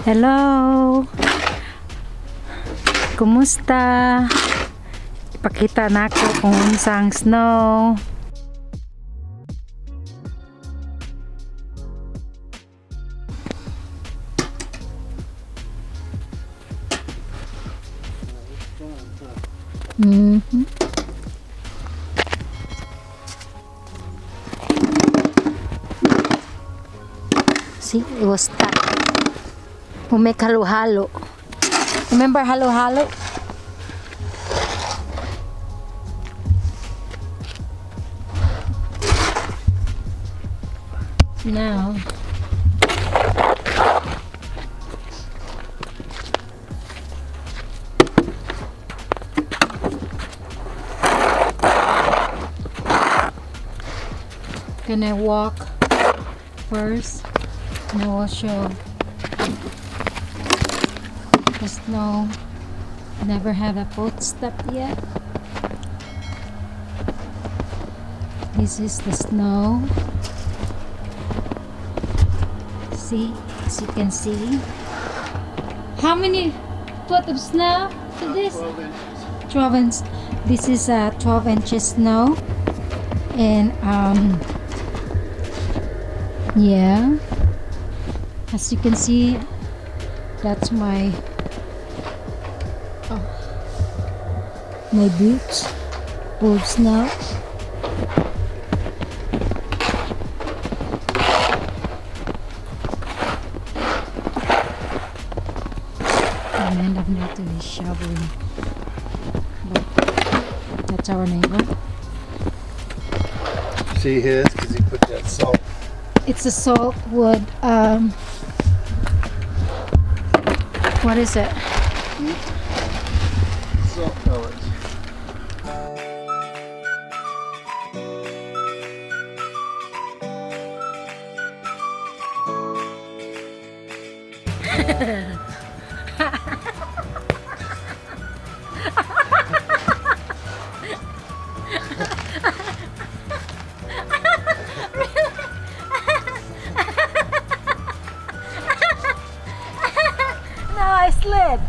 Hello! Kumusta? Ipakita nako kung unsang snow. See, it was stuck. We make halo-halo. Remember halo-halo? Now, can I walk first? And I will show the snow. Never had a footstep yet. This is the snow. See, as you can see. How many foot of snow to this? 12 inches. 12 inches. This is 12 inches snow. And yeah. As you can see, that's my boots full of snow. I end up not to be shoveling, but that's our neighbor. See his? Because he put that salt. It's a salt wood. What is it? Salt pellets. No, I slid.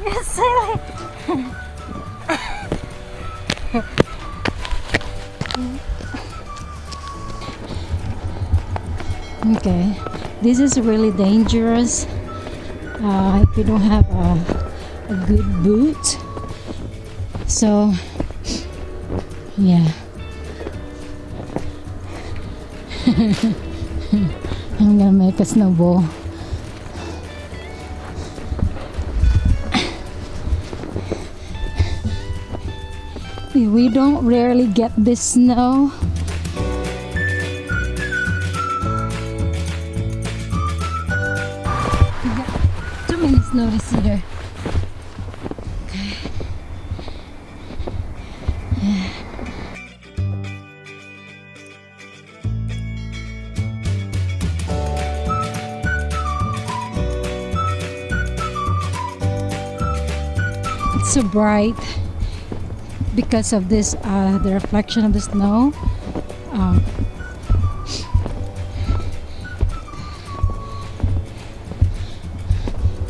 You silly. Okay, this is really dangerous if you don't have a good boot. So, yeah. I'm gonna make a snowball. We don't rarely get this snow. We got too many snow this year. Okay. Yeah. It's so bright because of this the reflection of the snow.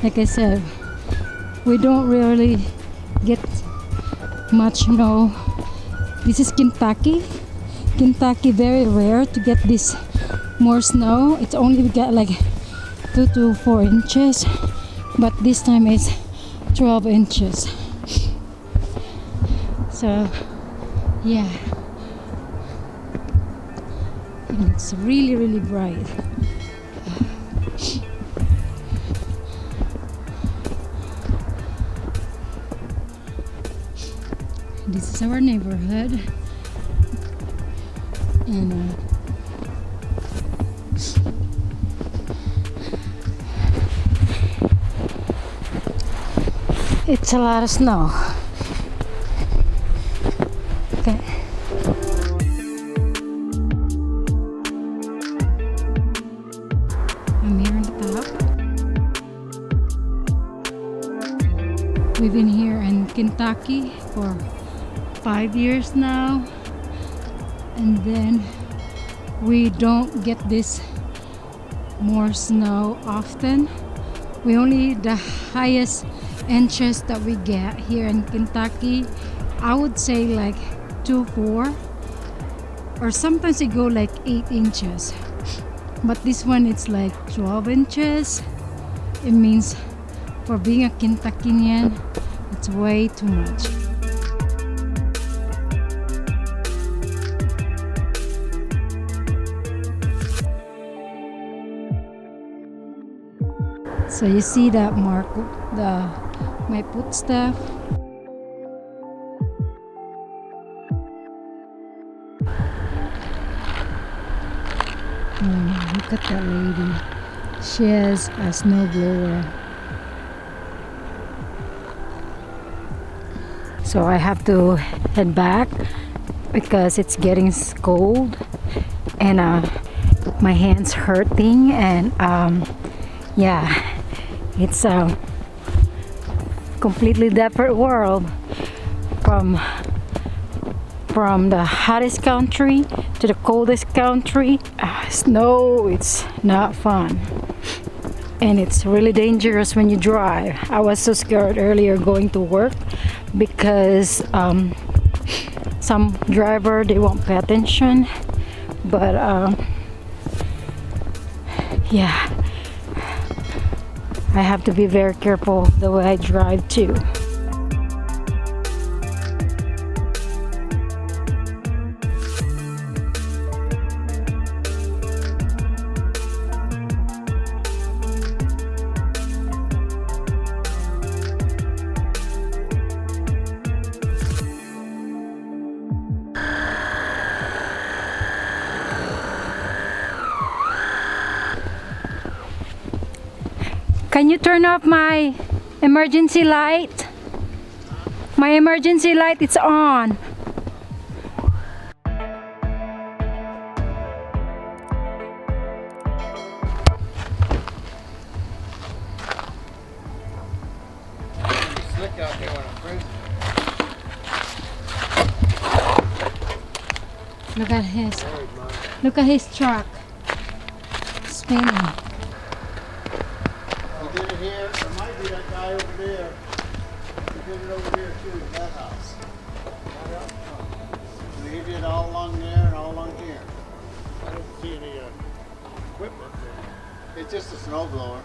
Like I said, we don't really get much snow. This is Kentucky, very rare to get this more snow. It's only we get like 2 to 4 inches, but this time it's 12 inches. So, yeah, and it's really, really bright. This is our neighborhood, and it's a lot of snow. Okay. I'm here on top. We've been here in Kentucky for 5 years now, and then we don't get this more snow often, We only the highest inches that we get here in Kentucky, I would say like 2-4, or sometimes it go like 8 inches. But this one it's like 12 inches. It means for being a Kentuckian, it's way too much. So you see that mark, my footstep. Look at that lady. She has a snowblower. So I have to head back because it's getting cold and my hands hurting, and yeah, it's a completely different world from the hottest country to the coldest country. Snow, it's not fun, and it's really dangerous when you drive. I was so scared earlier going to work because some driver, they won't pay attention, but yeah, I have to be very careful the way I drive too. Can you turn off my emergency light? My emergency light, it's on. It's slick out there when I'm freezing. Look at his truck spinning. He did it here. There might be that guy over there. He did it over here too, that house. And he did it all along there and all along here. I don't see any equipment there. It's just a snowblower.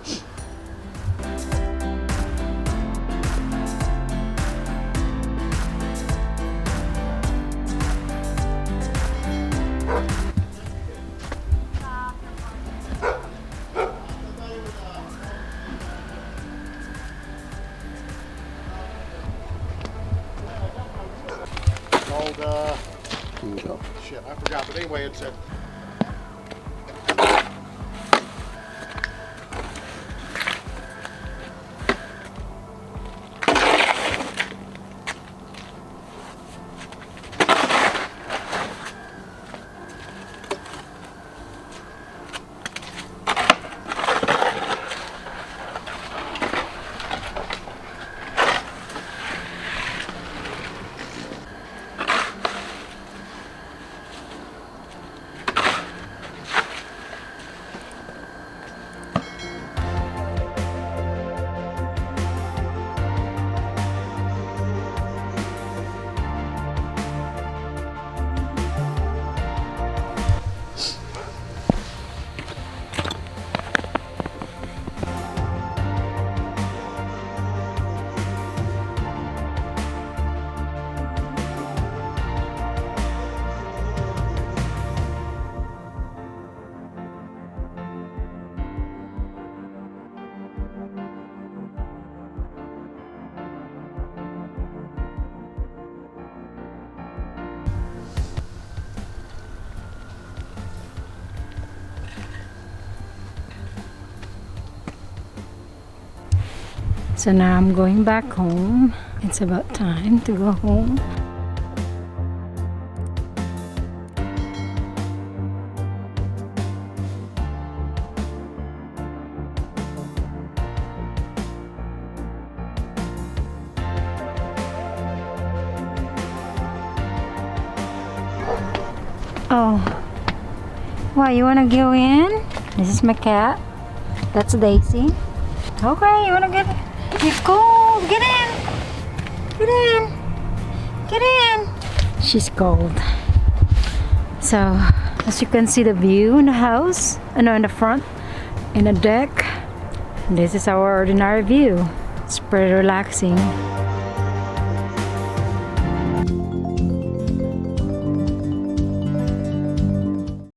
Shit, I forgot, but anyway, it said So now I'm going back home. It's about time to go home. Oh, why, you wanna go in? This is my cat. That's Daisy. Okay, you wanna get in? You're cold. Get in. Get in. Get in. She's cold. So, as you can see the view in the house, in the front, in the deck. This is our ordinary view. It's pretty relaxing.